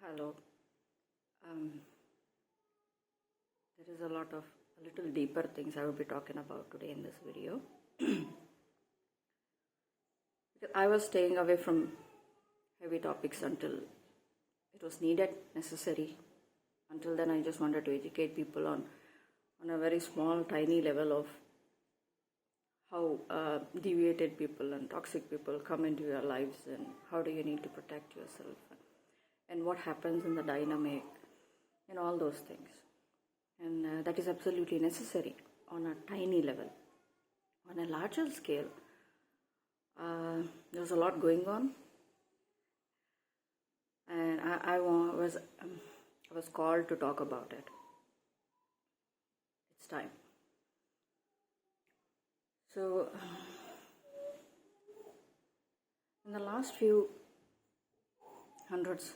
Hello. Um, there is a little deeper things I will be talking about today in this video. Because I was staying away from heavy topics until it was needed, necessary. Until then, I just wanted to educate people on a very small, tiny level of how deviated people and toxic people come into your lives, and how do you need to protect yourself, and what happens in the dynamic, and all those things. And that is absolutely necessary on a tiny level. On a larger scale, there's a lot going on, and I was called to talk about it. It's time. So, in the last few hundreds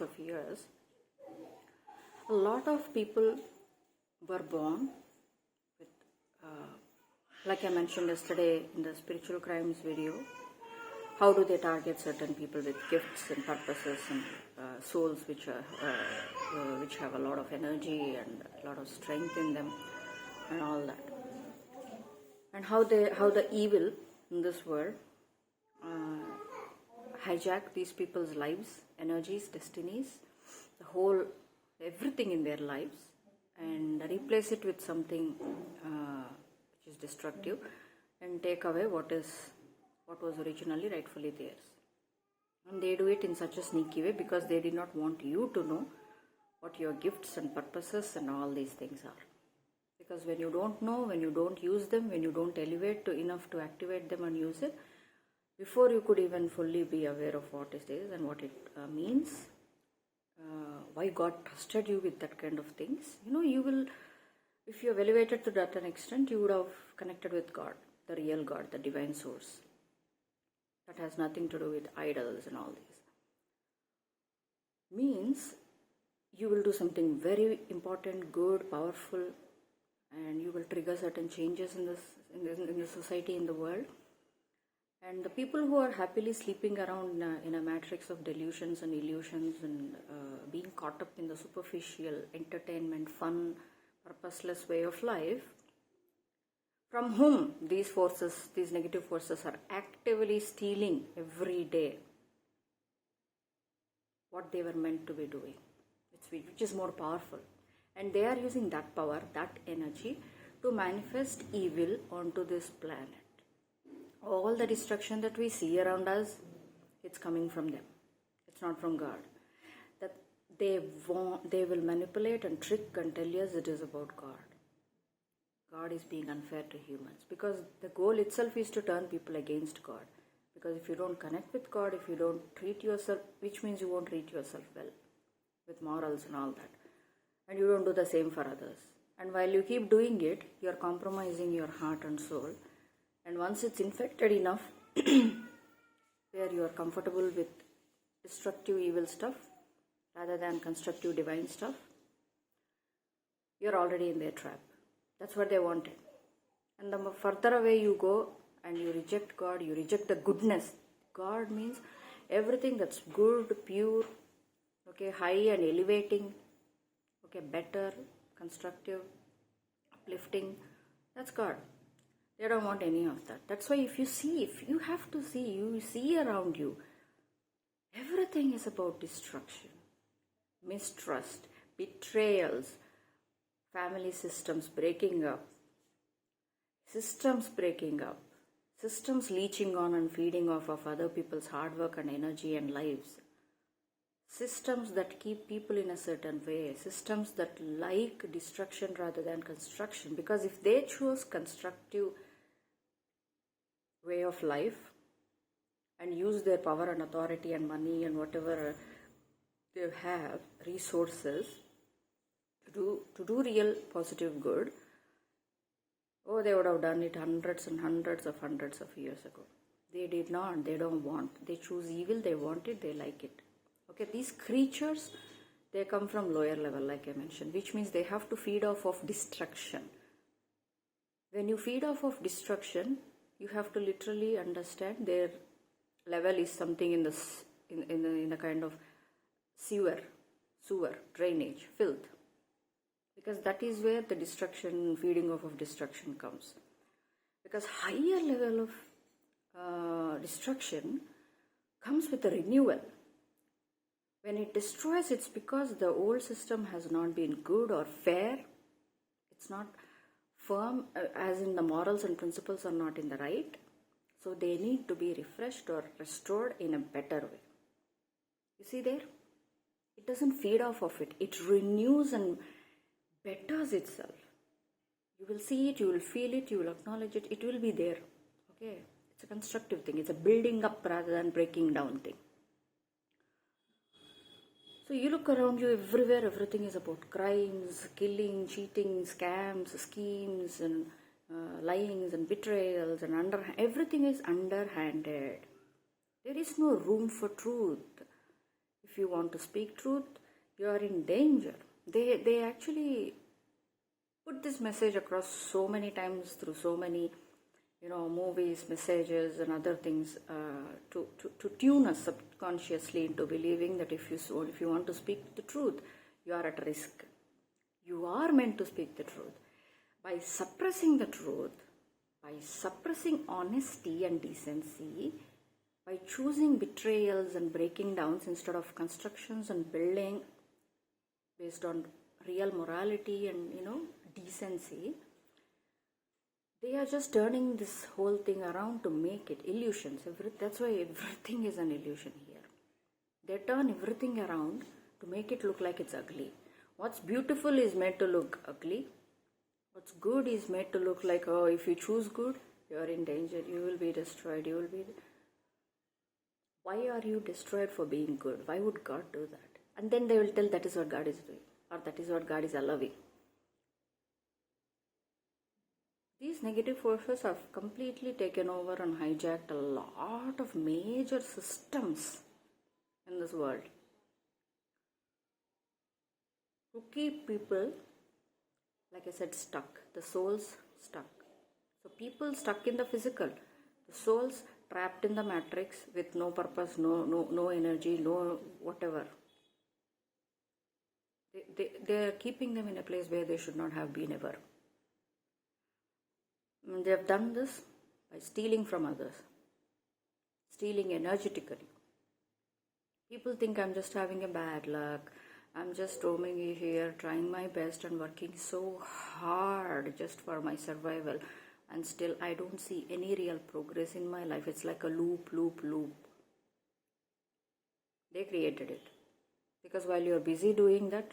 of years, a lot of people were born with, like I mentioned yesterday in the spiritual crimes video, how do they target certain people with gifts and purposes and souls which have a lot of energy and a lot of strength in them and all that, and how the evil in this world hijack these people's lives, energies, destinies, everything in their lives, and replace it with something which is destructive, and take away what was originally rightfully theirs. And they do it in such a sneaky way because they did not want you to know what your gifts and purposes and all these things are. Because when you don't know, when you don't use them, when you don't elevate to enough to activate them and use it, before you could even fully be aware of what it is and what it means, why God trusted you with that kind of things, you will, if you have elevated to that an extent, you would have connected with God, the real God, the divine source. That has nothing to do with idols and all these. Means you will do something very important, good, powerful, and you will trigger certain changes in the society, in the world. And the people who are happily sleeping around in a matrix of delusions and illusions and being caught up in the superficial entertainment, fun, purposeless way of life, from whom these negative forces are actively stealing every day what they were meant to be doing, which is more powerful. And they are using that power, that energy, to manifest evil onto this planet. All the destruction that we see around us, it's coming from them. It's not from God. That they will manipulate and trick and tell us it is about God. God is being unfair to humans, because the goal itself is to turn people against God. Because if you don't connect with God, if you don't treat yourself, which means you won't treat yourself well, with morals and all that, and you don't do the same for others. And while you keep doing it, you're compromising your heart and soul. And once it's infected enough, where you are comfortable with destructive evil stuff rather than constructive divine stuff, you're already in their trap. That's what they wanted. And the further away you go and you reject God, you reject the goodness. God means everything that's good, pure, high and elevating, better, constructive, uplifting. That's God. They don't want any of that. That's why if you see around you, everything is about destruction, mistrust, betrayals, family systems breaking up, systems leeching on and feeding off of other people's hard work and energy and lives, systems that keep people in a certain way, systems that like destruction rather than construction. Because if they choose constructive way of life and use their power and authority and money and whatever they have, resources, to do real positive good, they would have done it hundreds of years ago. They did not. They don't want. They choose evil. They want it. They like it. These creatures, they come from lower level, like I mentioned, which means they have to feed off of destruction. When you feed off of destruction, you have to literally understand their level is something in a kind of sewer, drainage, filth. Because that is where the destruction, feeding off of destruction comes. Because higher level of destruction comes with a renewal. When it destroys, it's because the old system has not been good or fair. It's not firm, as in the morals and principles are not in the right. So they need to be refreshed or restored in a better way. You see there? It doesn't feed off of it. It renews and betters itself. You will see it, you will feel it, you will acknowledge it. It will be there. Okay? It's a constructive thing. It's a building up rather than breaking down thing. So you look around you everywhere, everything is about crimes, killing, cheating, scams, schemes, and lyings and betrayals, and everything is underhanded. There is no room for truth. If you want to speak truth, you are in danger. They actually put this message across so many times through so many movies, messages, and other things to tune us subconsciously into believing that if you want to speak the truth, you are at risk. You are meant to speak the truth. By suppressing the truth, by suppressing honesty and decency, by choosing betrayals and breaking downs instead of constructions and building based on real morality and decency, they are just turning this whole thing around to make it illusions. That's why everything is an illusion here. They turn everything around to make it look like it's ugly. What's beautiful is made to look ugly. What's good is made to look like, oh, if you choose good, you're in danger. You will be destroyed. Why are you destroyed for being good? Why would God do that? And then they will tell that is what God is doing, or that is what God is allowing. These negative forces have completely taken over and hijacked a lot of major systems in this world to keep people, like I said, stuck. The souls stuck. So people stuck in the physical. The souls trapped in the matrix with no purpose, no energy, no whatever. They are keeping them in a place where they should not have been ever. They have done this by stealing from others, stealing energetically. People think I'm just having a bad luck. I'm just roaming here, trying my best and working so hard just for my survival. And still I don't see any real progress in my life. It's like a loop. They created it. Because while you're busy doing that,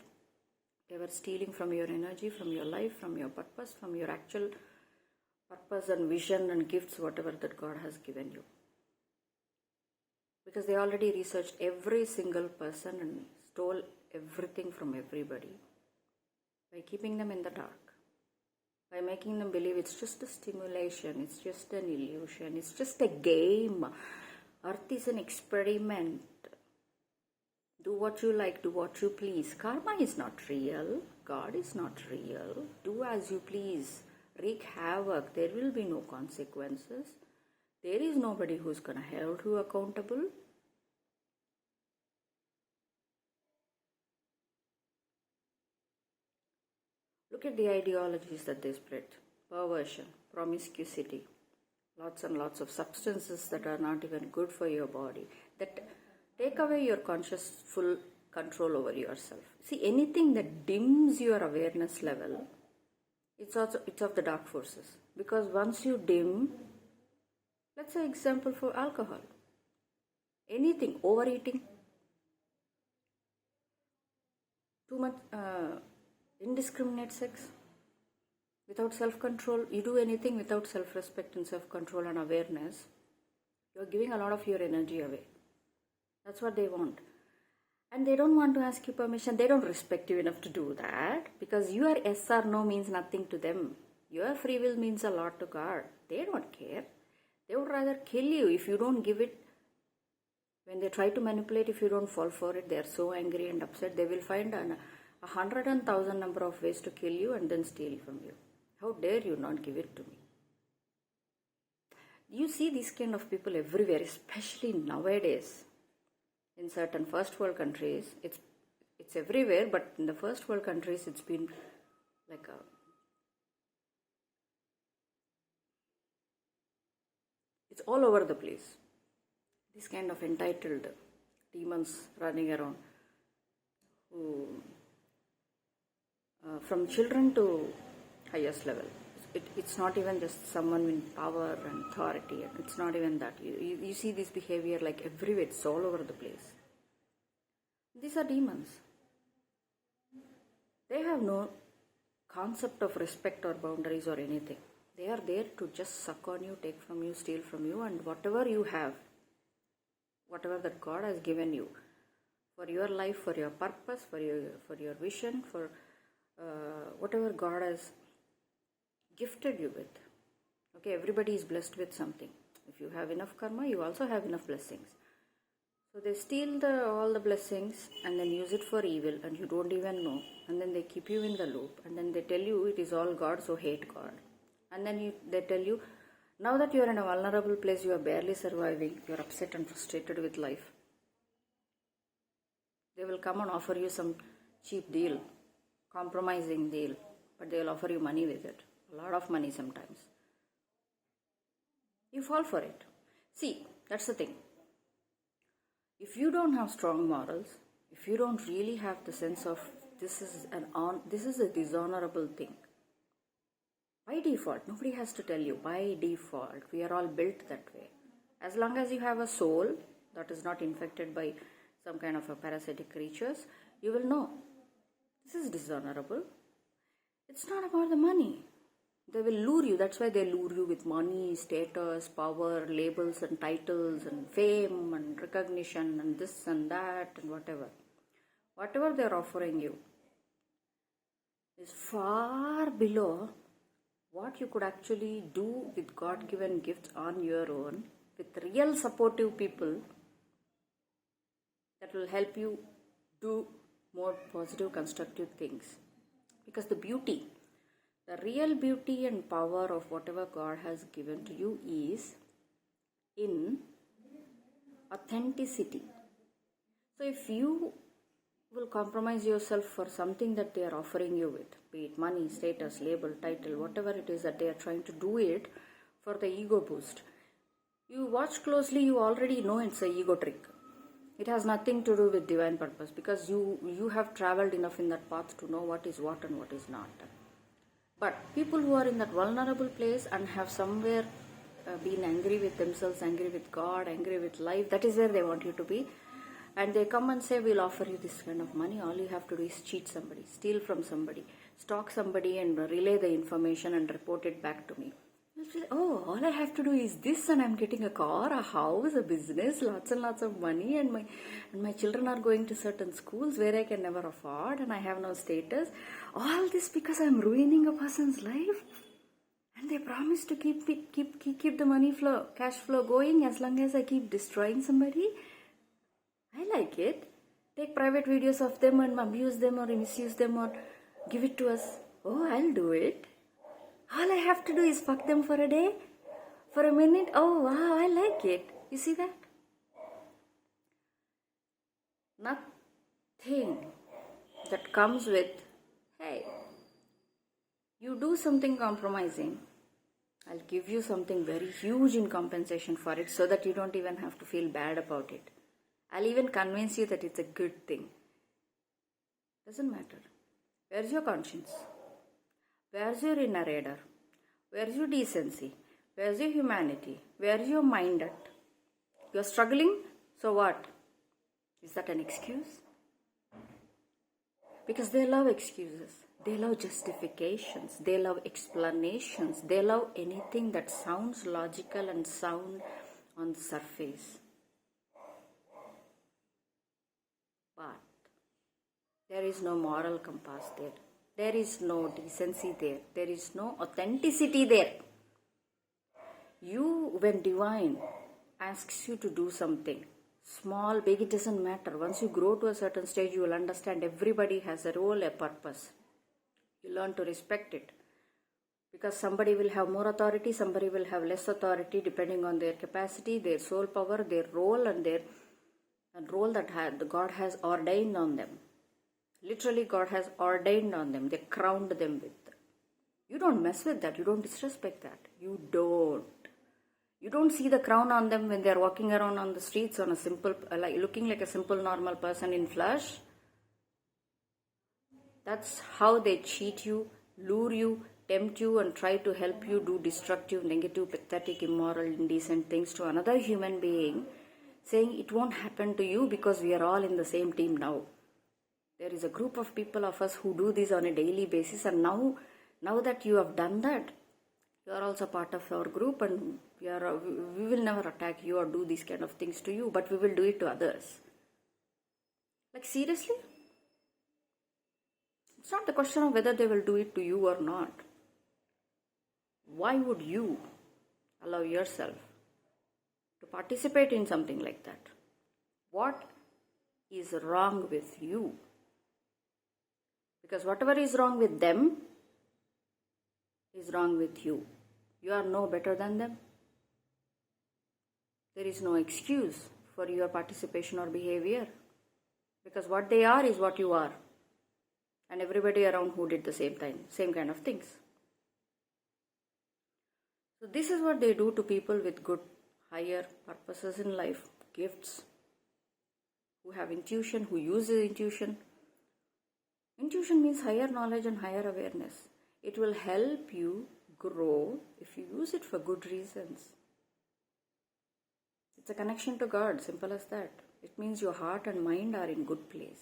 they were stealing from your energy, from your life, from your purpose, from your actual purpose and vision and gifts, whatever that God has given you. Because they already researched every single person and stole everything from everybody by keeping them in the dark, by making them believe it's just a stimulation, it's just an illusion, it's just a game. Earth is an experiment. Do what you like, do what you please. Karma is not real. God is not real. Do as you please. Wreak havoc. There will be no consequences. There is nobody who's going to hold you accountable. Look at the ideologies that they spread. Perversion, promiscuity, lots and lots of substances that are not even good for your body, that take away your conscious full control over yourself. See, anything that dims your awareness level, it's of the dark forces. Because once you dim, let's say example for alcohol, anything, overeating, too much indiscriminate sex, without self-control, you do anything without self-respect and self-control and awareness, you're giving a lot of your energy away. That's what they want. And they don't want to ask you permission. They don't respect you enough to do that, because your yes or no means nothing to them. Your free will means a lot to God. They don't care. They would rather kill you if you don't give it. When they try to manipulate, if you don't fall for it, they are so angry and upset. They will find 100,000 number of ways to kill you and then steal from you. How dare you not give it to me? You see these kind of people everywhere, especially nowadays. in certain first world countries, it's everywhere, but in the first world countries, it's been like it's all over the place. This kind of entitled demons running around, who, from children to highest level. It's not even just someone in power and authority. It's not even that. You see this behavior like everywhere. It's all over the place. These are demons. They have no concept of respect or boundaries or anything. They are there to just suck on you, take from you, steal from you, and whatever you have, whatever that God has given you for your life, for your purpose, for your vision, for whatever God has gifted you with. Okay, everybody is blessed with something. If you have enough karma, you also have enough blessings. So they steal all the blessings and then use it for evil, and you don't even know. And then they keep you in the loop, and then they tell you it is all God, so hate God. And then they tell you, now that you are in a vulnerable place, you are barely surviving, you are upset and frustrated with life. They will come and offer you some cheap deal, compromising deal, but they will offer you money with it. A lot of money sometimes. You fall for it. See, that's the thing. If you don't have strong morals, if you don't really have the sense of this is a dishonorable thing, by default, nobody has to tell you, by default, we are all built that way. As long as you have a soul that is not infected by some kind of a parasitic creatures, you will know this is dishonorable. It's not about the money. They will lure you. That's why they lure you with money, status, power, labels and titles and fame and recognition and this and that and whatever. Whatever they are offering you is far below what you could actually do with God-given gifts on your own, with real supportive people that will help you do more positive, constructive things. Because the real beauty and power of whatever God has given to you is in authenticity. So if you will compromise yourself for something that they are offering you with, be it money, status, label, title, whatever it is that they are trying to do it for the ego boost, you watch closely, you already know it's an ego trick. It has nothing to do with divine purpose, because you have traveled enough in that path to know what is what and what is not. But people who are in that vulnerable place and have somewhere been angry with themselves, angry with God, angry with life, that is where they want you to be. And they come and say, we'll offer you this kind of money. All you have to do is cheat somebody, steal from somebody, stalk somebody and relay the information and report it back to me. You'll say, oh, all I have to do is this and I'm getting a car, a house, a business, lots and lots of money, and my children are going to certain schools where I can never afford and I have no status. All this because I'm ruining a person's life. And they promise to keep the money flow, cash flow going as long as I keep destroying somebody. I like it. Take private videos of them and abuse them or misuse them or give it to us. Oh, I'll do it. All I have to do is fuck them for a day, for a minute. Oh, wow, I like it. You see that? Nothing that comes with, hey, you do something compromising, I'll give you something very huge in compensation for it so that you don't even have to feel bad about it. I'll even convince you that it's a good thing. Doesn't matter. Where's your conscience? Where's your inner radar? Where's your decency? Where's your humanity? Where's your mind at? You're struggling? So what? Is that an excuse? Because they love excuses. They love justifications. They love explanations. They love anything that sounds logical and sound on the surface. But there is no moral compass there. There is no decency there. There is no authenticity there. When divine asks you to do something, small, big, it doesn't matter. Once you grow to a certain stage, you will understand everybody has a role, a purpose. You learn to respect it. Because somebody will have more authority, somebody will have less authority depending on their capacity, their soul power, their role and their a role that God has ordained on them. Literally, God has ordained on them. They crowned them with. You don't mess with that. You don't disrespect that. You don't. You don't see the crown on them when they are walking around on the streets on a simple, like looking like a simple normal person in flesh. That's how they cheat you, lure you, tempt you, and try to help you do destructive, negative, pathetic, immoral, indecent things to another human being, saying it won't happen to you because we are all in the same team now. There is a group of people of us who do this on a daily basis, and now that you have done that, you are also part of our group, and we will never attack you or do these kind of things to you, but we will do it to others. Like, seriously? It's not the question of whether they will do it to you or not. Why would you allow yourself to participate in something like that? What is wrong with you? Because whatever is wrong with them is wrong with you. You are no better than them. There is no excuse for your participation or behavior. Because what they are is what you are. And everybody around who did the same kind of things. So this is what they do to people with good, higher purposes in life, gifts, who have intuition, who uses intuition. Intuition means higher knowledge and higher awareness. It will help you grow if you use it for good reasons. It's a connection to God, simple as that. It means your heart and mind are in good place.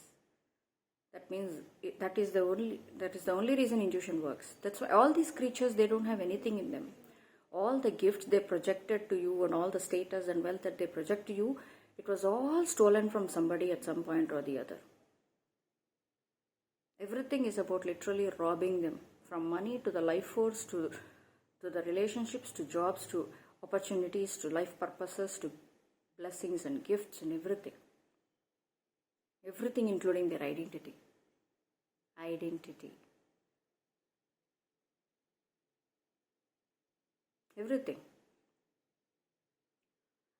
That means that is the only reason intuition works. That's why all these creatures, they don't have anything in them. All the gifts they projected to you and all the status and wealth that they project to you, it was all stolen from somebody at some point or the other. Everything is about literally robbing them, from money to the life force to the relationships to jobs to opportunities to life purposes to blessings and gifts and everything. Everything including their identity. Everything.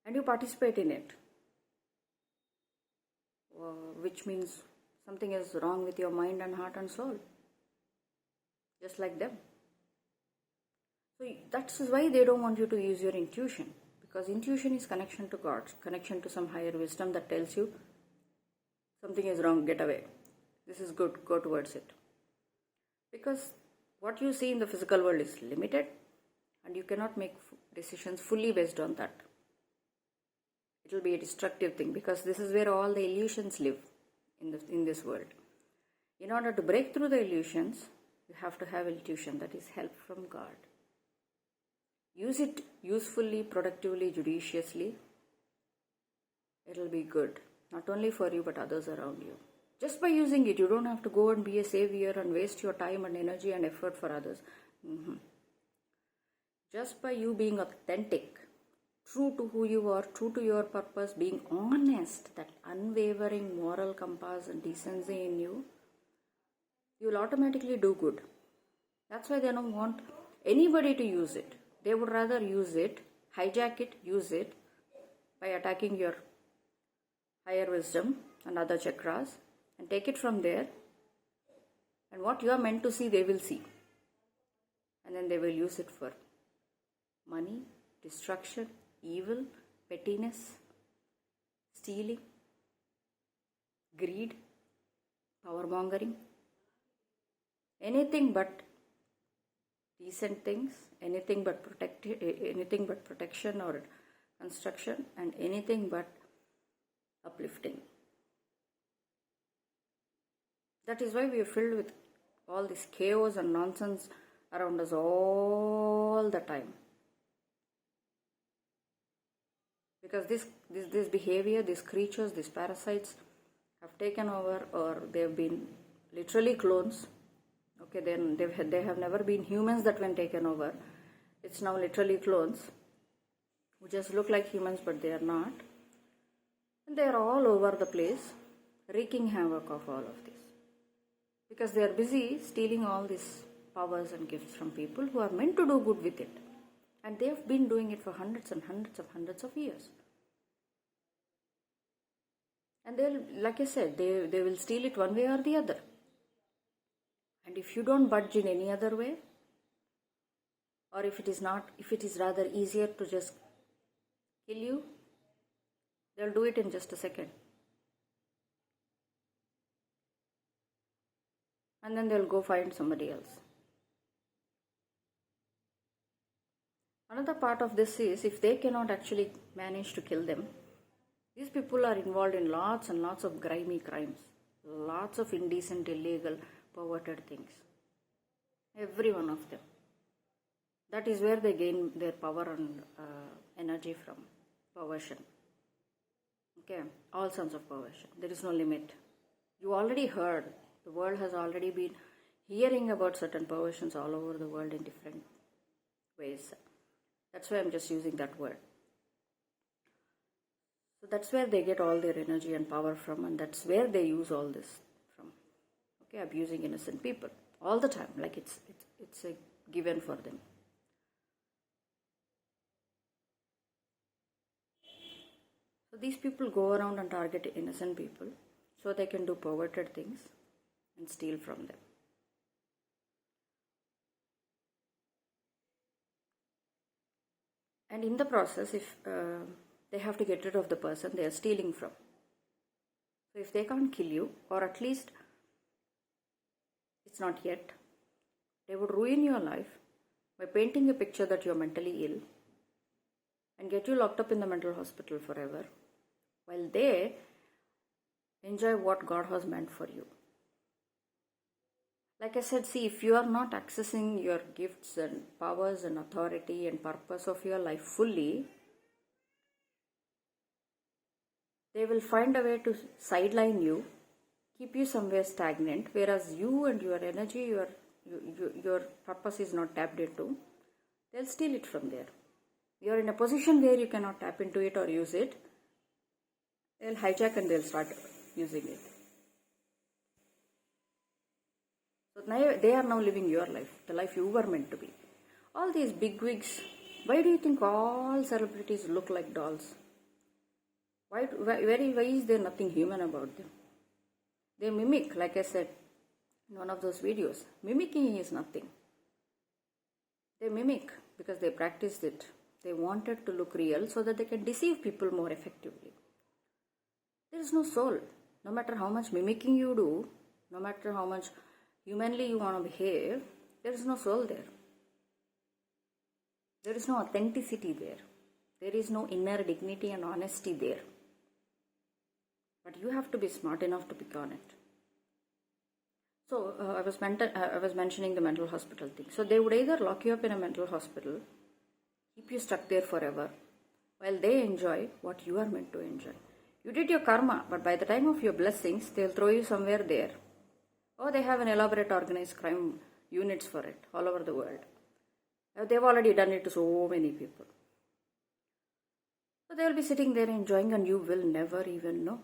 And you participate in it. Which means something is wrong with your mind and heart and soul. Just like them. So that's why they don't want you to use your intuition. Because intuition is connection to God, connection to some higher wisdom that tells you something is wrong, get away. This is good, go towards it. Because what you see in the physical world is limited and you cannot make decisions fully based on that. It will be a destructive thing because this is where all the illusions live in this world. In order to break through the illusions, you have to have intuition, that is help from God. Use it usefully, productively, judiciously. It will be good, not only for you but others around you. Just by using it, you don't have to go and be a savior and waste your time and energy and effort for others. Just by you being authentic, true to who you are, true to your purpose, being honest, that unwavering moral compass and decency in you, you will automatically do good. That's why they don't want anybody to use it. They would rather use it, hijack it, use it by attacking your higher wisdom and other chakras and take it from there. And what you are meant to see, they will see. And then they will use it for money, destruction, evil, pettiness, stealing, greed, power-mongering, anything but decent things, anything but protection or construction, and anything but uplifting. That is why we are filled with all this chaos and nonsense around us all the time. Because this behavior, these creatures, these parasites have taken over, or they have been literally clones. Okay, then they have never been humans that when taken over. It's now literally clones who just look like humans but they are not. And they are all over the place, wreaking havoc of all of this. Because they are busy stealing all these powers and gifts from people who are meant to do good with it. And they have been doing it for hundreds of years. And they'll, like I said, they will steal it one way or the other. And if you don't budge in any other way, or if it is rather easier to just kill you, they'll do it in just a second. And then they'll go find somebody else. Another part of this is, if they cannot actually manage to kill them, these people are involved in lots and lots of grimy crimes, lots of indecent, illegal, perverted things. Every one of them. That is where they gain their power and energy from. Perversion. Okay, all sorts of perversion. There is no limit. You already heard, the world has already been hearing about certain perversions all over the world in different ways. That's why I'm just using that word. So that's where they get all their energy and power from, and that's where they use all this from. Okay, abusing innocent people all the time, like it's a given for them. So these people go around and target innocent people so they can do perverted things and steal from them. And in the process, if they have to get rid of the person they are stealing from. So if they can't kill you, or at least it's not yet, they would ruin your life by painting a picture that you're mentally ill and get you locked up in the mental hospital forever, while they enjoy what God has meant for you. Like I said, see, if you are not accessing your gifts and powers and authority and purpose of your life fully, they will find a way to sideline you, keep you somewhere stagnant, whereas you and your energy, your purpose is not tapped into. They'll steal it from there. You're in a position where you cannot tap into it or use it. They'll hijack and they'll start using it. So now they are now living your life, the life you were meant to be. All these bigwigs, why do you think all celebrities look like dolls? Why is there nothing human about them? They mimic, like I said in one of those videos. Mimicking is nothing. They mimic because they practiced it. They wanted to look real so that they can deceive people more effectively. There is no soul. No matter how much mimicking you do, no matter how much humanly you want to behave, there is no soul there. There is no authenticity there. There is no inner dignity and honesty there. But you have to be smart enough to pick on it. So I was mentioning the mental hospital thing. So they would either lock you up in a mental hospital, keep you stuck there forever, while they enjoy what you are meant to enjoy. You did your karma, but by the time of your blessings, they'll throw you somewhere there. Oh, they have an elaborate organized crime units for it all over the world. They've already done it to so many people. So they'll be sitting there enjoying, and you will never even know.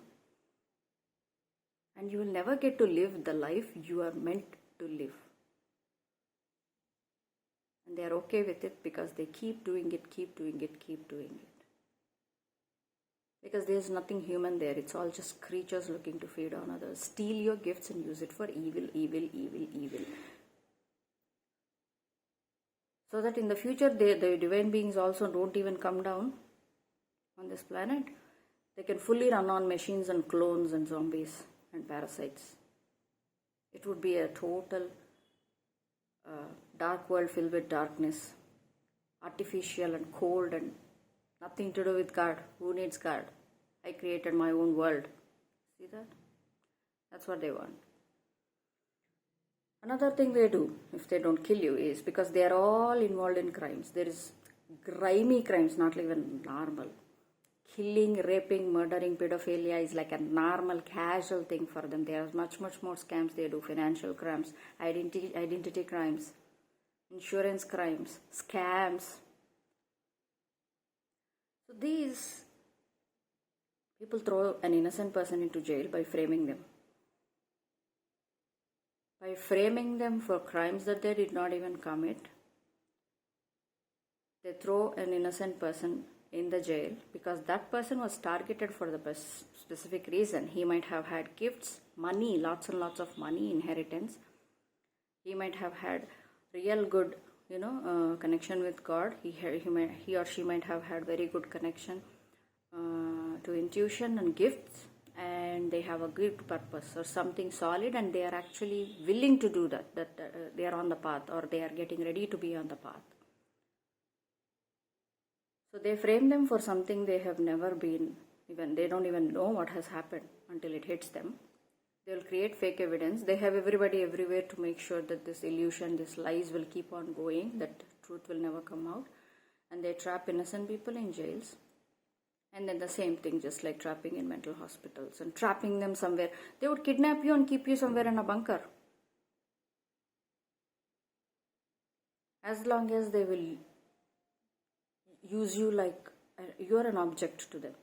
And you will never get to live the life you are meant to live. And they are okay with it because they keep doing it. Because there is nothing human there. It's all just creatures looking to feed on others. Steal your gifts and use it for evil. So that in the future, the divine beings also don't even come down on this planet. They can fully run on machines and clones and zombies and parasites. It would be a total dark world filled with darkness, artificial and cold and nothing to do with God. Who needs God? I created my own world. See that? That's what they want. Another thing they do, if they don't kill you, is because they are all involved in crimes. There is grimy crimes, not even normal. Killing, raping, murdering, pedophilia is like a normal, casual thing for them. There are much more scams they do. Financial crimes, identity crimes, insurance crimes, scams. So these people throw an innocent person into jail by framing them. By framing them for crimes that they did not even commit, they throw an innocent person in the jail because that person was targeted for the specific reason. He might have had gifts, money, lots and lots of money, inheritance. He might have had real good, connection with God. He or she might have had very good connection to intuition and gifts, and they have a good purpose or something solid, and they are actually willing to do that. They are on the path, or they are getting ready to be on the path. So they frame them for something they have never been, they don't even know what has happened until it hits them. They will create fake evidence. They have everybody everywhere to make sure that this illusion, this lies will keep on going, that truth will never come out. And they trap innocent people in jails. And then the same thing, just like trapping in mental hospitals and trapping them somewhere. They would kidnap you and keep you somewhere in a bunker. As long as they will use you like you are an object to them.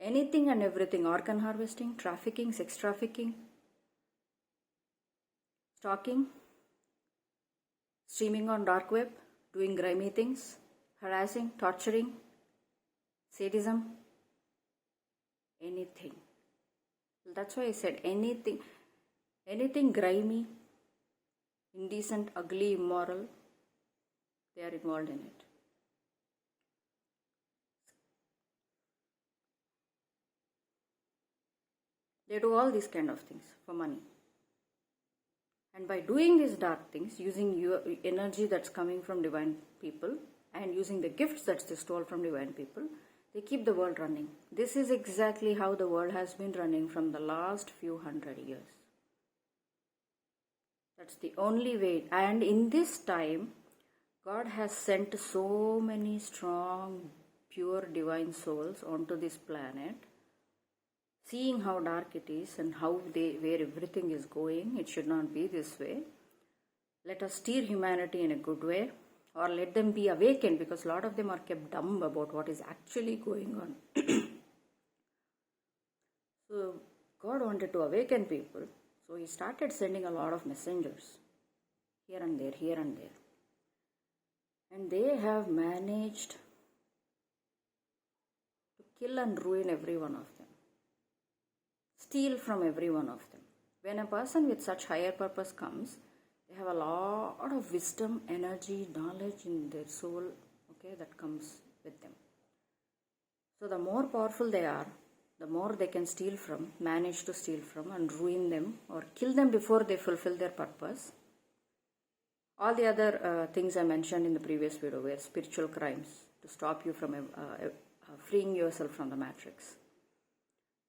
Anything and everything, organ harvesting, trafficking, sex trafficking, stalking, streaming on dark web, doing grimy things, harassing, torturing, sadism, anything. That's why I said anything grimy, indecent, ugly, immoral, they are involved in it. They do all these kind of things for money. And by doing these dark things, using your energy that's coming from divine people and using the gifts that they stole from divine people, they keep the world running. This is exactly how the world has been running from the last few hundred years. That's the only way. And in this time, God has sent so many strong, pure divine souls onto this planet, seeing how dark it is and where everything is going. It should not be this way. Let us steer humanity in a good way, or let them be awakened, because a lot of them are kept dumb about what is actually going on. So God wanted to awaken people, so He started sending a lot of messengers here and there, here and there. And they have managed to kill and ruin every one of them. Steal from every one of them. When a person with such higher purpose comes, they have a lot of wisdom, energy, knowledge in their soul, that comes with them. So the more powerful they are, the more they can steal from, manage to steal from, and ruin them or kill them before they fulfill their purpose. All the other things I mentioned in the previous video were spiritual crimes to stop you from freeing yourself from the matrix.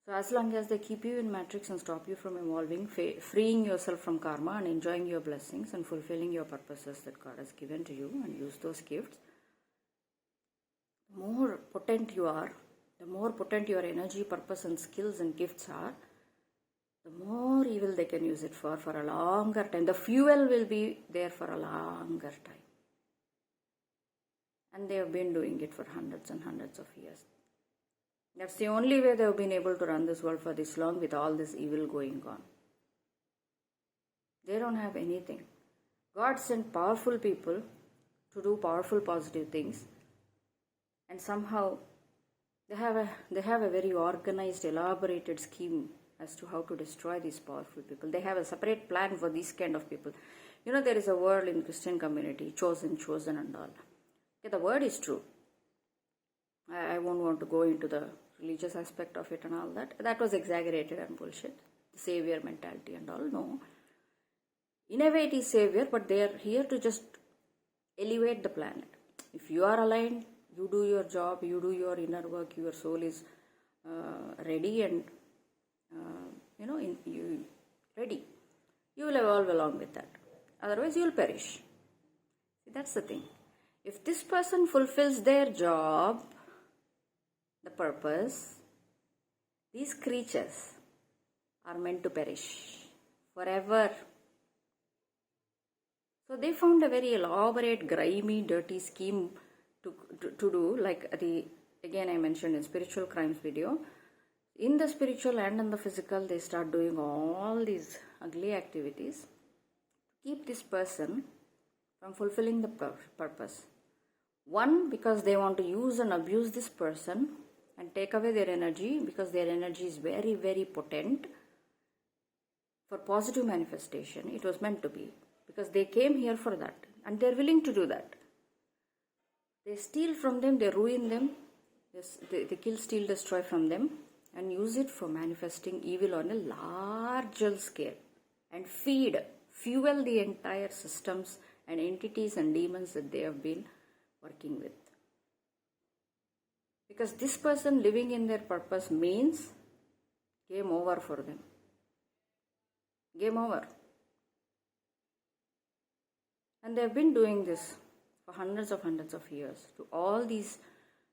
So as long as they keep you in matrix and stop you from evolving, freeing yourself from karma and enjoying your blessings and fulfilling your purposes that God has given to you, and use those gifts, the more potent you are, the more potent your energy, purpose and skills and gifts are, the more evil they can use it for a longer time. The fuel will be there for a longer time. And they have been doing it for hundreds and hundreds of years. That's the only way they have been able to run this world for this long with all this evil going on. They don't have anything. God sent powerful people to do powerful positive things, and somehow they have a very organized, elaborated scheme as to how to destroy these powerful people. They have a separate plan for these kind of people. There is a word in Christian community, chosen and all. The word is true. I won't want to go into the religious aspect of it and all that. That was exaggerated and bullshit. The savior mentality and all. No. In a way it is savior, but they are here to just elevate the planet. If you are aligned, you do your job, you do your inner work, your soul is ready and ready. You will evolve along with that. Otherwise you will perish. See, that's the thing. If this person fulfills their job, the purpose, these creatures are meant to perish forever. So they found a very elaborate, grimy, dirty scheme to do, like again I mentioned in spiritual crimes video. In the spiritual and in the physical, they start doing all these ugly activities to keep this person from fulfilling the purpose. One, because they want to use and abuse this person and take away their energy, because their energy is very, very potent for positive manifestation. It was meant to be, because they came here for that and they're willing to do that. They steal from them, they ruin them, they kill, steal, destroy from them, and use it for manifesting evil on a larger scale and fuel the entire systems and entities and demons that they have been working with. Because this person living in their purpose means game over for them. Game over. And they have been doing this for hundreds of years to all these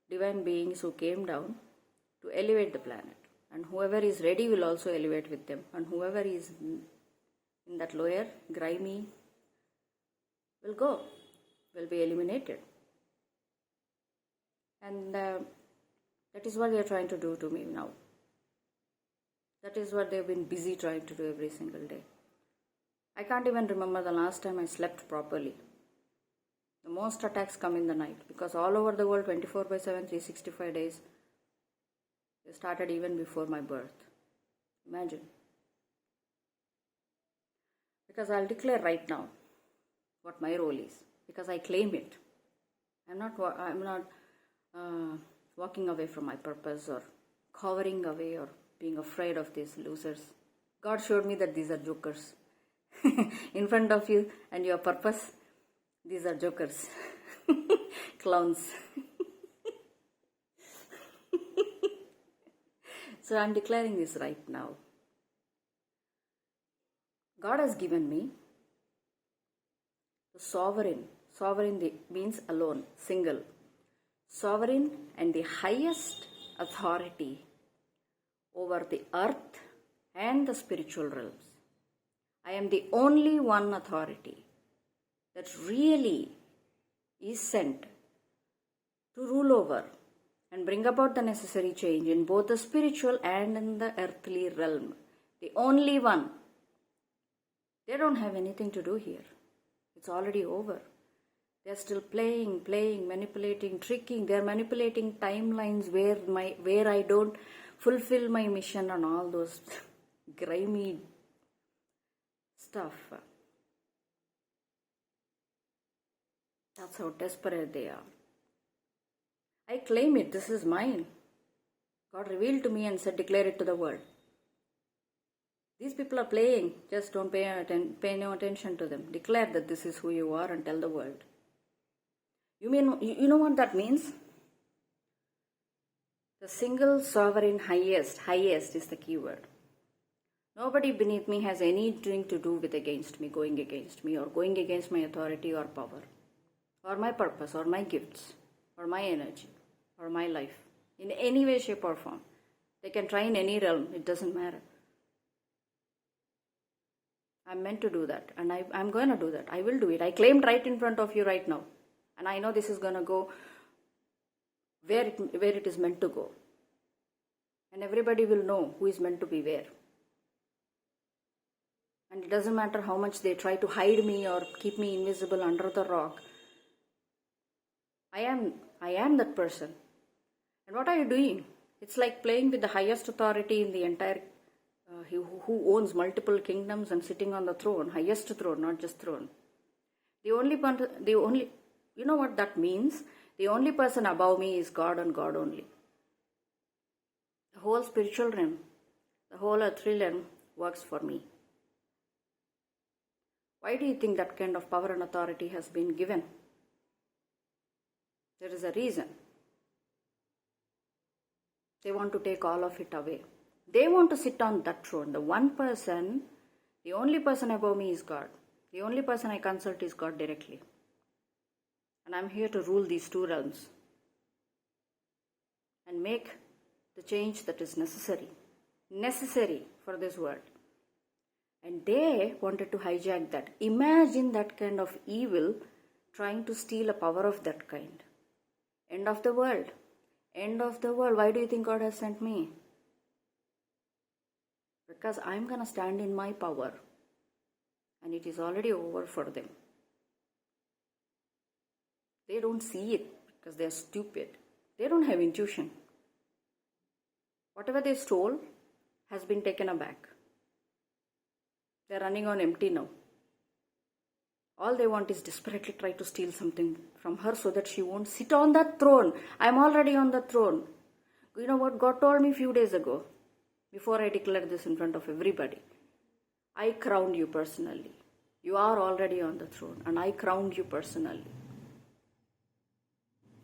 divine beings who came down to elevate the planet. And whoever is ready will also elevate with them. And whoever is in that lower, grimy, will be eliminated. And that is what they are trying to do to me now. That is what they have been busy trying to do every single day. I can't even remember the last time I slept properly. The most attacks come in the night, because all over the world, 24/7, 365 days, they started even before my birth. Imagine. Because I'll declare right now what my role is, because I claim it. I'm not walking away from my purpose or cowering away or being afraid of these losers. God showed me that these are jokers. In front of you and your purpose, these are jokers. Clowns. So I'm declaring this right now. God has given me the sovereign. Sovereign means alone, single. Sovereign and the highest authority over the earth and the spiritual realms. I am the only one authority that really is sent to rule over and bring about the necessary change in both the spiritual and in the earthly realm. The only one. They don't have anything to do here. It's already over. They're still playing, manipulating, tricking. They're manipulating timelines where I don't fulfill my mission and all those grimy stuff. That's how desperate they are. I claim it. This is mine. God revealed to me and said, declare it to the world. These people are playing. Just don't pay no attention to them. Declare that this is who you are and tell the world. You know what that means? The single sovereign highest is the key word. Nobody beneath me has anything to do with going against me, or going against my authority or power, or my purpose, or my gifts, or my energy, or my life, in any way, shape, or form. They can try in any realm, it doesn't matter. I'm meant to do that, and I'm going to do that. I will do it. I claimed right in front of you right now, and I know this is going to go where it is meant to go. And everybody will know who is meant to be where. And it doesn't matter how much they try to hide me or keep me invisible under the rock. I am that person. And what are you doing? It's like playing with the highest authority in the entire, who owns multiple kingdoms and sitting on the throne, highest throne, not just throne. You know what that means? The only person above me is God and God only. The whole spiritual realm, the whole earthly realm works for me. Why do you think that kind of power and authority has been given? There is a reason. They want to take all of it away. They want to sit on that throne. The only person above me is God. The only person I consult is God directly. And I'm here to rule these two realms and make the change that is necessary for this world. And they wanted to hijack that. Imagine that kind of evil trying to steal a power of that kind. End of the world. End of the world. Why do you think God has sent me? Because I'm going to stand in my power. And it is already over for them. They don't see it because they're stupid. They don't have intuition. Whatever they stole has been taken aback. They're running on empty now. All they want is desperately try to steal something from her so that she won't sit on that throne. I'm already on the throne. You know what God told me a few days ago, before I declared this in front of everybody? I crowned you personally. You are already on the throne, and I crowned you personally.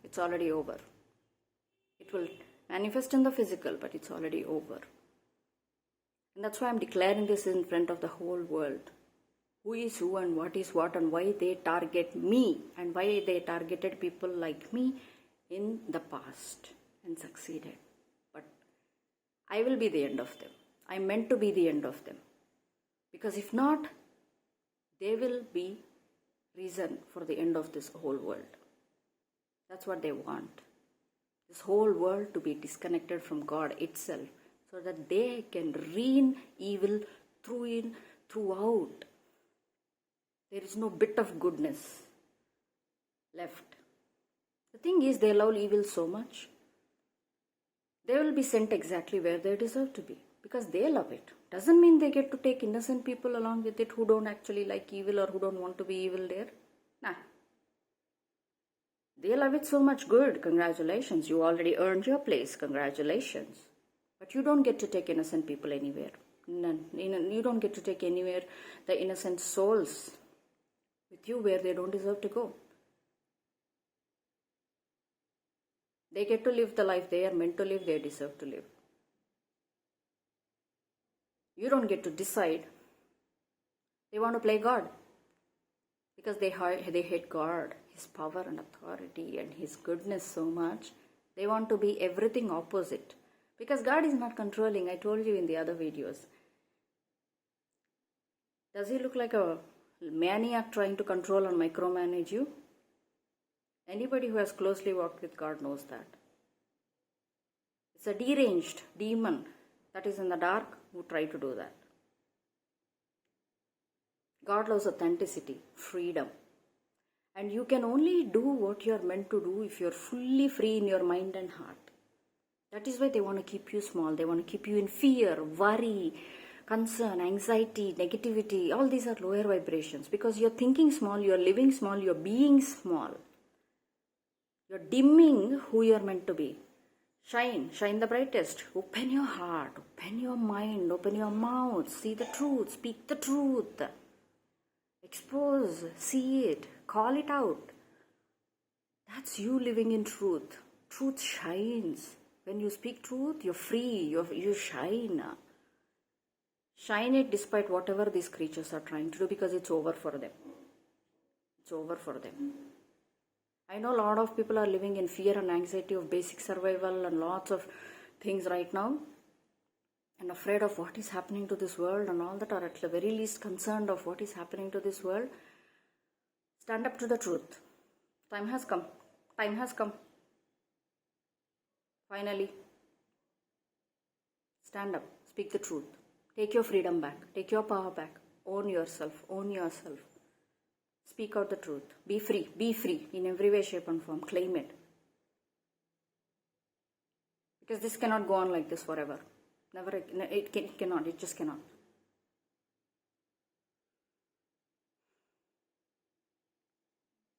It's already over. It will manifest in the physical, but it's already over. And that's why I'm declaring this in front of the whole world. Who is who and what is what and why they target me and why they targeted people like me in the past and succeeded. But I will be the end of them. I'm meant to be the end of them. Because if not, they will be reason for the end of this whole world. That's what they want. This whole world to be disconnected from God itself so that they can reign evil throughout. There is no bit of goodness left. The thing is, they love evil so much. They will be sent exactly where they deserve to be because they love it. Doesn't mean they get to take innocent people along with it who don't actually like evil or who don't want to be evil there. Nah. They love it so much. Good. Congratulations. You already earned your place. Congratulations. But you don't get to take innocent people anywhere. None. You don't get to take anywhere the innocent souls with you where they don't deserve to go. They get to live the life they are meant to live, they deserve to live. You don't get to decide. They want to play God because they hate God, His power and authority and His goodness so much. They want to be everything opposite because God is not controlling. I told you in the other videos. Does He look like a maniac trying to control and micromanage you? Anybody who has closely worked with God knows that. It's a deranged demon that is in the dark who try to do that. God loves authenticity, freedom. And you can only do what you're meant to do if you're fully free in your mind and heart. That is why they want to keep you small. They want to keep you in fear, worry, concern, anxiety, negativity. All these are lower vibrations because you're thinking small, you're living small, you're being small. You're dimming who you're meant to be. Shine the brightest. Open your heart, open your mind, open your mouth. See the truth, speak the truth. Expose, see it, call it out. That's you living in truth. Truth shines. When you speak truth, you're free, you shine. Shine it despite whatever these creatures are trying to do because it's over for them. It's over for them. I know a lot of people are living in fear and anxiety of basic survival and lots of things right now and afraid of what is happening to this world and all that, or at the very least concerned of what is happening to this world. Stand up to the truth. Time has come. Time has come. Finally. Stand up. Speak the truth. Take your freedom back. Take your power back. Own yourself. Own yourself. Speak out the truth. Be free. Be free in every way, shape and form. Claim it. Because this cannot go on like this forever. Never. It cannot. It just cannot.